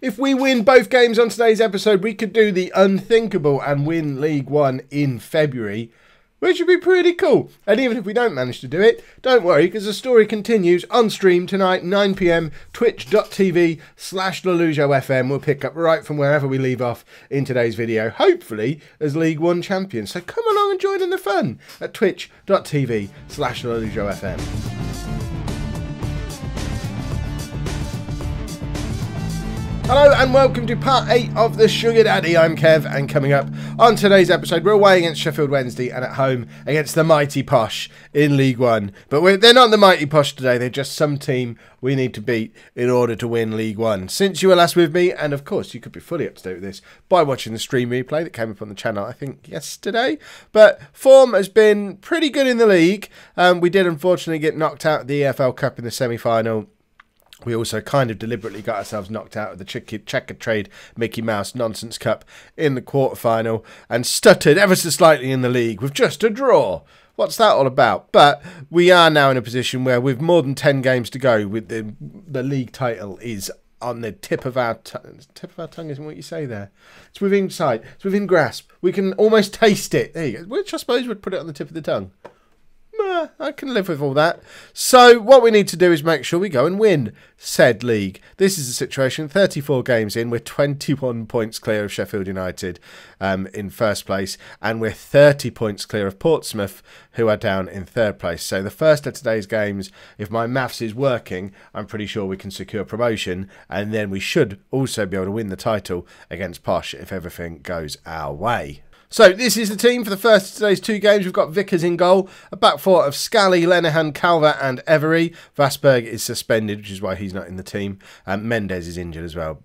If we win both games on today's episode, we could do the unthinkable and win League One in February, which would be pretty cool. And even if we don't manage to do it, don't worry, because the story continues on stream tonight, 9 PM, twitch.tv/Lollujo FM. We'll pick up right from wherever we leave off in today's video, hopefully as League One champions. So come along and join in the fun at twitch.tv/Lollujo FM. Hello and welcome to part 8 of the Sugar Daddy. I'm Kev, and coming up on today's episode, we're away against Sheffield Wednesday and at home against the Mighty Posh in League One. But they're not the Mighty Posh today, they're just some team we need to beat in order to win League One. Since you were last with me, and of course you could be fully up to date with this by watching the stream replay that came up on the channel, I think yesterday. But form has been pretty good in the league. We did unfortunately get knocked out of the EFL Cup in the semi-final. We also kind of deliberately got ourselves knocked out of the Checker Trade Mickey Mouse Nonsense Cup in the quarter-final and stuttered ever so slightly in the league with just a draw. What's that all about? But we are now in a position where with more than 10 games to go, with the league title is on the tip of our tongue isn't what you say there. It's within sight. It's within grasp. We can almost taste it. There you go. Which I suppose would put it on the tip of the tongue. I can live with all that. So what we need to do is make sure we go and win said league. This is the situation. 34 games in. We're 21 points clear of Sheffield United in first place. And we're 30 points clear of Portsmouth, who are down in third place. So the first of today's games, if my maths is working, I'm pretty sure we can secure promotion. And then we should also be able to win the title against Posh if everything goes our way. So this is the team for the first of today's 2 games. We've got Vickers in goal, a back four of Scally, Lenihan, Calvert and Every. Vasberg is suspended, which is why he's not in the team. Mendes is injured as well.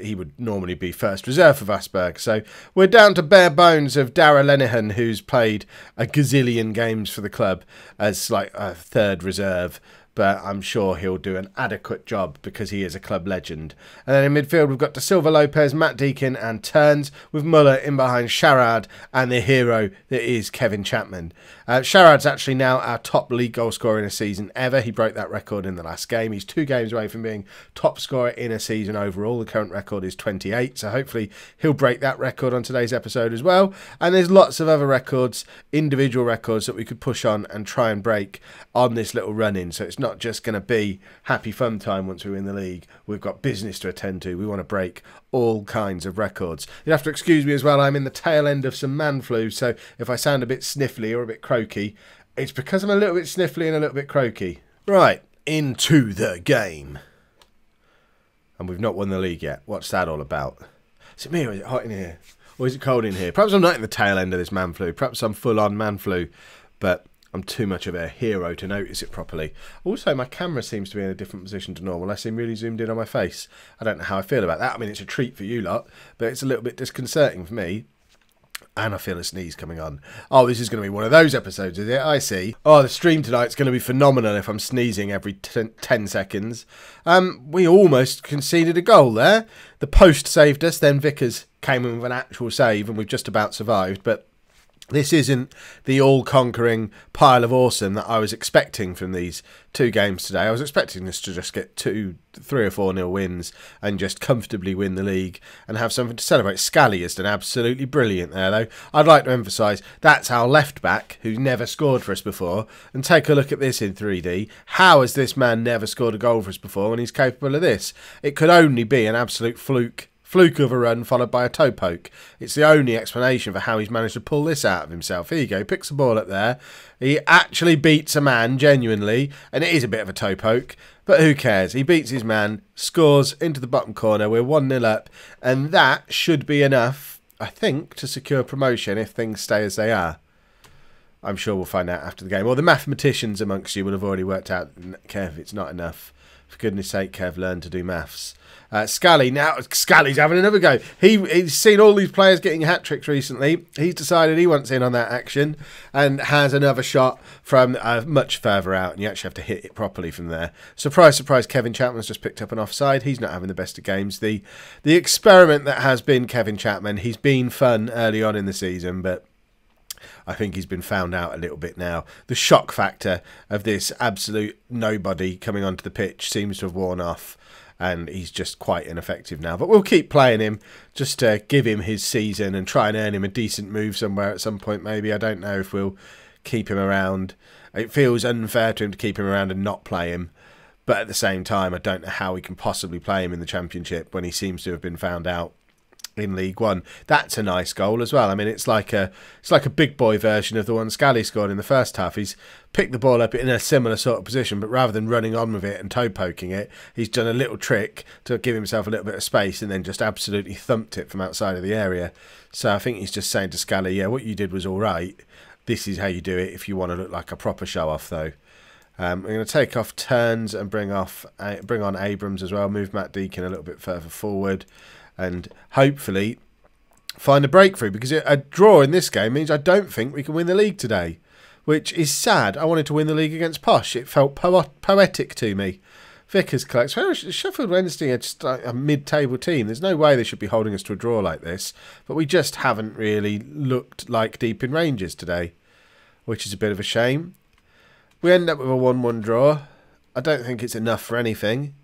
He would normally be first reserve for Vasberg. So we're down to bare bones of Dara Lenihan, who's played a gazillion games for the club as like a third reserve. But I'm sure he'll do an adequate job because he is a club legend. And then in midfield, we've got Da Silva Lopez, Matt Deakin and Turns, with Muller in behind Sharad and the hero that is Kevin Chapman. Sharad's actually now our top league goal scorer in a season ever. He broke that record in the last game. He's 2 games away from being top scorer in a season overall. The current record is 28, so hopefully he'll break that record on today's episode as well. And there's lots of other records, individual records that we could push on and try and break on this little run-in. So it's not just going to be happy fun time once we win the league. We've got business to attend to. We want to break all kinds of records. You'll have to excuse me as well. I'm in the tail end of some man flu, so if I sound a bit sniffly or a bit croaky, it's because I'm a little bit sniffly and a little bit croaky. Right, into the game. And we've not won the league yet. What's that all about? Is it me or is it hot in here? Or is it cold in here? Perhaps I'm not in the tail end of this man flu. Perhaps I'm full on man flu, but I'm too much of a hero to notice it properly. Also, my camera seems to be in a different position to normal. I seem really zoomed in on my face. I don't know how I feel about that. I mean, it's a treat for you lot, but it's a little bit disconcerting for me. And I feel a sneeze coming on. Oh, this is going to be one of those episodes, is it? I see. Oh, the stream tonight's going to be phenomenal if I'm sneezing every 10 seconds. We almost conceded a goal there. The post saved us, then Vickers came in with an actual save, and we've just about survived, but this isn't the all-conquering pile of awesome that I was expecting from these 2 games today. I was expecting us to just get 3 or 4-0 wins and just comfortably win the league and have something to celebrate. Scally has done absolutely brilliant there, though. I'd like to emphasise that's our left-back, who's never scored for us before. And take a look at this in 3D. How has this man never scored a goal for us before when he's capable of this? It could only be an absolute fluke of a run followed by a toe poke. It's the only explanation for how he's managed to pull this out of himself. Here you go, picks the ball up there. He actually beats a man, genuinely, and it is a bit of a toe poke, but who cares? He beats his man, scores into the bottom corner. We're 1-0 up, and that should be enough, I think, to secure promotion if things stay as they are. I'm sure we'll find out after the game. Or the mathematicians amongst you will have already worked out, Kev, it's not enough. For goodness sake, Kev, learn to do maths. Scally, now Scally's having another go. He's seen all these players getting hat-tricks recently. He's decided he wants in on that action and has another shot from much further out, and you actually have to hit it properly from there. Surprise, surprise, Kevin Chapman's just picked up an offside. He's not having the best of games. The experiment that has been Kevin Chapman, he's been fun early on in the season, but I think he's been found out a little bit now. The shock factor of this absolute nobody coming onto the pitch seems to have worn off. and he's just quite ineffective now. But we'll keep playing him just to give him his season and try and earn him a decent move somewhere at some point maybe. I don't know if we'll keep him around. It feels unfair to him to keep him around and not play him. But at the same time, I don't know how we can possibly play him in the Championship when he seems to have been found out in League One. That's a nice goal as well. I mean, it's like a big boy version of the one Scally scored in the first half. He's picked the ball up in a similar sort of position, but rather than running on with it and toe poking it, he's done a little trick to give himself a little bit of space and then just absolutely thumped it from outside of the area. So I think he's just saying to Scally, yeah, what you did was all right. This is how you do it if you want to look like a proper show-off, though. We're going to take off Turns and bring on Abrams as well. Move Matt Deacon a little bit further forward, and hopefully find a breakthrough, because a draw in this game means I don't think we can win the league today, which is sad. I wanted to win the league against Posh. It felt poetic to me. Vickers collects. Well, Sheffield Wednesday are just a mid-table team. There's no way they should be holding us to a draw like this, but we just haven't really looked like deep in Rangers today, which is a bit of a shame. We end up with a 1-1 draw. I don't think it's enough for anything.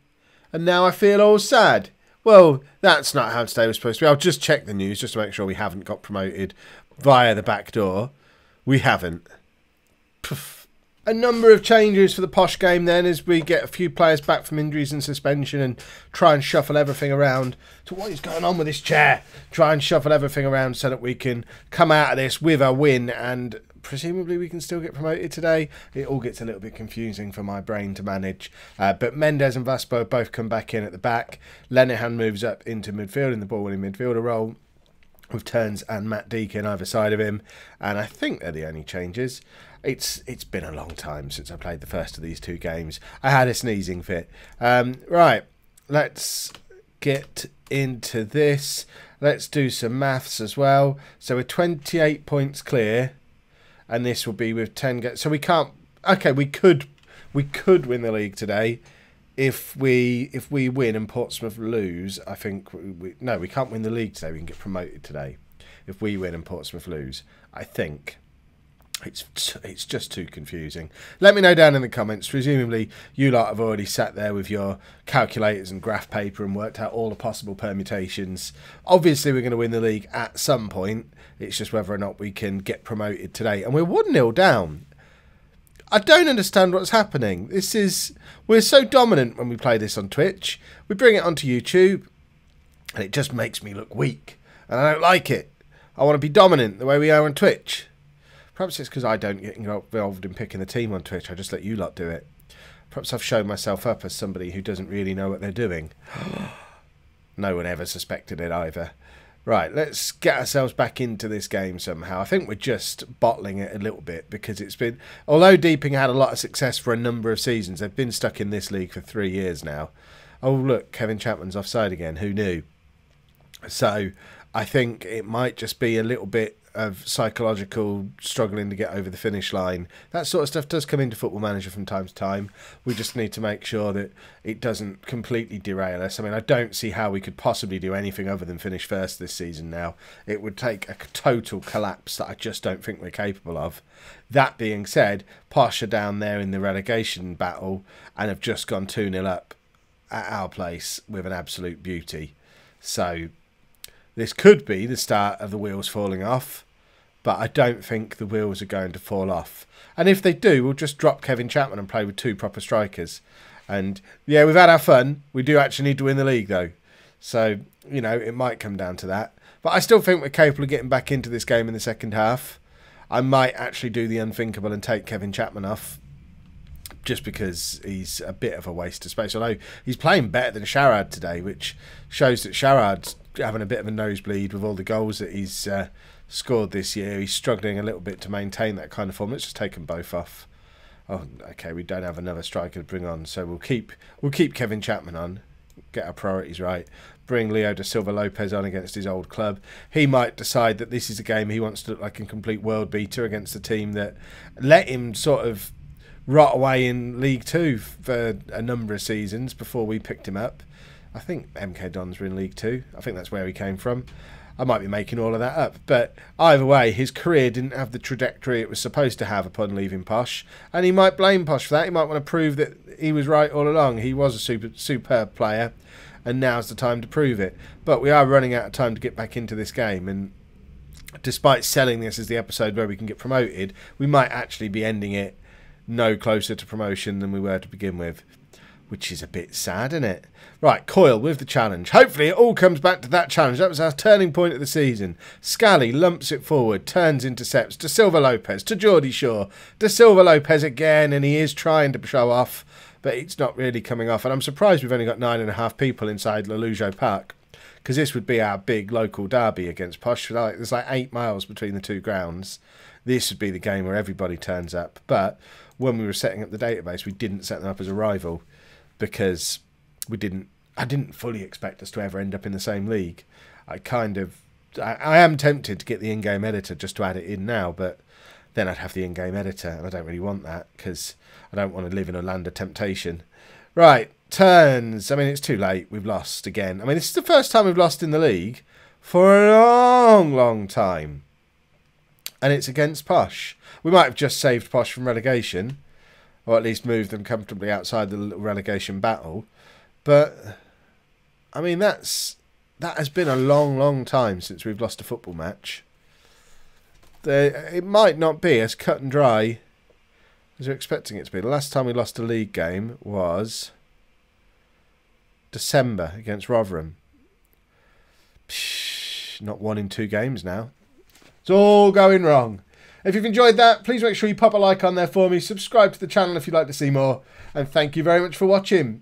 And now I feel all sad. Well, that's not how today was supposed to be. I'll just check the news just to make sure we haven't got promoted via the back door. We haven't. Poof. A number of changes for the Posh game then, as we get a few players back from injuries and suspension and try and shuffle everything around. So what is going on with this chair? Try and shuffle everything around so that we can come out of this with a win, and presumably we can still get promoted today. It all gets a little bit confusing for my brain to manage. But Mendes and Vaspo both come back in at the back. Lenihan moves up into midfield in the ball-winning midfielder role, with Turns and Matt Deacon either side of him. And I think they're the only changes. It's been a long time since I played the first of these two games. I had a sneezing fit. Right, let's get into this. Let's do some maths as well. So we're 28 points clear, and this will be with 10 games. So we can't. Okay, we could win the league today if we win and Portsmouth lose. I think no, we can't win the league today. We can get promoted today if we win and Portsmouth lose. I think. It's just too confusing. Let me know down in the comments. Presumably you lot have already sat there with your calculators and graph paper and worked out all the possible permutations. Obviously we're going to win the league at some point. It's just whether or not we can get promoted today. And we're 1-0 down. I don't understand what's happening. We're so dominant when we play this on Twitch. We bring it onto YouTube and it just makes me look weak. And I don't like it. I want to be dominant the way we are on Twitch. Perhaps it's because I don't get involved in picking the team on Twitch. I just let you lot do it. Perhaps I've shown myself up as somebody who doesn't really know what they're doing. No one ever suspected it either. Right, let's get ourselves back into this game somehow. I think we're just bottling it a little bit, because it's been... Although Deeping had a lot of success for a number of seasons, they've been stuck in this league for 3 years now. Oh, look, Kevin Chapman's offside again. Who knew? So I think it might just be a little bit of psychological struggling to get over the finish line. That sort of stuff does come into Football Manager from time to time. We just need to make sure that it doesn't completely derail us. I mean, I don't see how we could possibly do anything other than finish first this season now. It would take a total collapse that I just don't think we're capable of. That being said, Posh are down there in the relegation battle and have just gone 2-0 up at our place with an absolute beauty. So this could be the start of the wheels falling off, but I don't think the wheels are going to fall off. And if they do, we'll just drop Kevin Chapman and play with 2 proper strikers. And yeah, we've had our fun. We do actually need to win the league though. So, you know, it might come down to that. But I still think we're capable of getting back into this game in the second half. I might actually do the unthinkable and take Kevin Chapman off, just because he's a bit of a waste of space. Although he's playing better than Sharad today, which shows that Sharad's having a bit of a nosebleed with all the goals that he's scored this year. He's struggling a little bit to maintain that kind of form. Let's just take them both off. Oh, okay, we don't have another striker to bring on, so we'll keep Kevin Chapman on, get our priorities right. Bring Leo da Silva Lopez on against his old club. He might decide that this is a game he wants to look like a complete world beater against a team that let him sort of rot away in League Two for a number of seasons before we picked him up. I think MK Dons were in League Two. I think that's where he came from. I might be making all of that up, but either way, his career didn't have the trajectory it was supposed to have upon leaving Posh, and he might blame Posh for that. He might want to prove that he was right all along. He was a superb player, and now's the time to prove it. But we are running out of time to get back into this game, and despite selling this as the episode where we can get promoted, we might actually be ending it no closer to promotion than we were to begin with, which is a bit sad, isn't it? Right, Coyle with the challenge. Hopefully it all comes back to that challenge. That was our turning point of the season. Scally lumps it forward, turns intercepts to Silva Lopez, to Geordie Shaw, to Silva Lopez again, and he is trying to show off, but it's not really coming off. And I'm surprised we've only got 9.5 people inside Lollujo Park, because this would be our big local derby against Posh. There's like 8 miles between the two grounds. This would be the game where everybody turns up. But when we were setting up the database, we didn't set them up as a rival, because I didn't fully expect us to ever end up in the same league. I am tempted to get the in-game editor just to add it in now, but then I'd have the in-game editor, and I don't really want that, because I don't want to live in a land of temptation. Right, turns. I mean, it's too late. We've lost again. I mean, this is the first time we've lost in the league for a long, long time. And it's against Posh. We might have just saved Posh from relegation, or at least moved them comfortably outside the relegation battle. But I mean, that has been a long, long time since we've lost a football match. It might not be as cut and dry as we're expecting it to be. The last time we lost a league game was December against Rotherham. Not 1 in 2 games now. It's all going wrong. If you've enjoyed that, please make sure you pop a like on there for me. Subscribe to the channel if you'd like to see more. And thank you very much for watching.